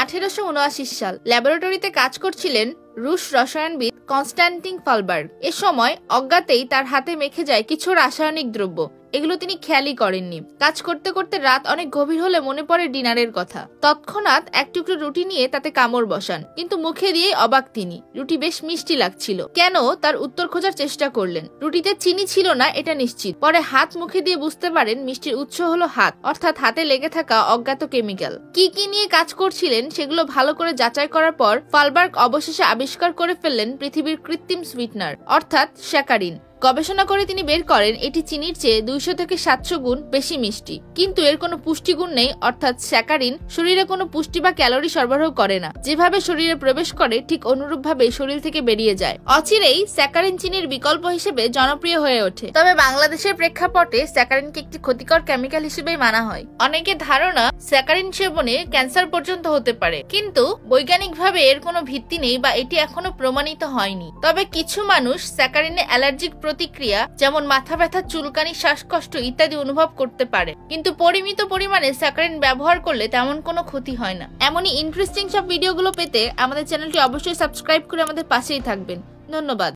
1879 সাল ল্যাবরেটরিতে কাজ করছিলেন রুশ রসায়নবিদ কনস্ট্যান্টিন ফালবার্গ। এ সময় অজ্ঞাতেই তার হাতে মেখে যায় কিছু রাসায়নিক দ্রব্য। এগুলো তিনি খেয়ালই করেননি। কাজ করতে করতে রাত অনেক গভীর হলে মনে পড়ে ডিনারের কথা। তৎক্ষণাৎ এক টুকরো রুটি নিয়ে তাতে কামড় বসান, কিন্তু মুখে দিয়েই অবাক তিনি। রুটি বেশ মিষ্টি লাগছিল। কেন, তার উত্তর খোঁজার চেষ্টা করলেন। রুটিতে চিনি ছিল না এটা নিশ্চিত। পরে হাত মুখে দিয়ে বুঝতে পারেন মিষ্টির উৎস হলো হাত, অর্থাৎ হাতে লেগে থাকা অজ্ঞাত কেমিক্যাল। কি নিয়ে কাজ করছিলেন সেগুলো ভালো করে যাচাই করার পর ফালবার্গ অবশেষে আবিষ্কার করে ফেললেন পৃথিবীর কৃত্রিম সুইটনার, অর্থাৎ স্যাকারিন। গবেষণা করে তিনি বের করেন এটি চিনির চেয়ে 200 থেকে 700 গুণ বেশি মিষ্টি, কিন্তু এর কোনো পুষ্টিগুণ নেই। অর্থাৎ স্যাকারিন শরীরে কোনো পুষ্টি বা ক্যালোরি সরবরাহ করে না। যেভাবে শরীরে প্রবেশ করে ঠিক অনুরূপভাবে শরীর থেকে বেরিয়ে যায়। অচিরেই স্যাকারিন চিনির বিকল্প হিসেবে জনপ্রিয় হয়ে ওঠে। তবে বাংলাদেশের প্রেক্ষাপটে স্যাকারিনকে একটি ক্ষতিকর কেমিক্যাল হিসেবেই মানা হয়। অনেকের ধারণা স্যাকারিন সেবনে ক্যান্সার পর্যন্ত হতে পারে, কিন্তু বৈজ্ঞানিকভাবে এর কোনো ভিত্তি নেই বা এটি এখনো প্রমাণিত হয়নি। তবে কিছু মানুষ স্যাকারিনে অ্যালার্জিক প্রতিক্রিয়া যেমন মাথা ব্যথা, চুলকানি, শ্বাসকষ্ট ইত্যাদি অনুভব করতে পারে, কিন্তু পরিমিত পরিমাণে স্যাকারিন ব্যবহার করলে তেমন কোনো ক্ষতি হয় না। এমনই ইন্টারেস্টিং সব ভিডিওগুলো পেতে আমাদের চ্যানেলটি অবশ্যই সাবস্ক্রাইব করে আমাদের পাশেই থাকবেন। ধন্যবাদ।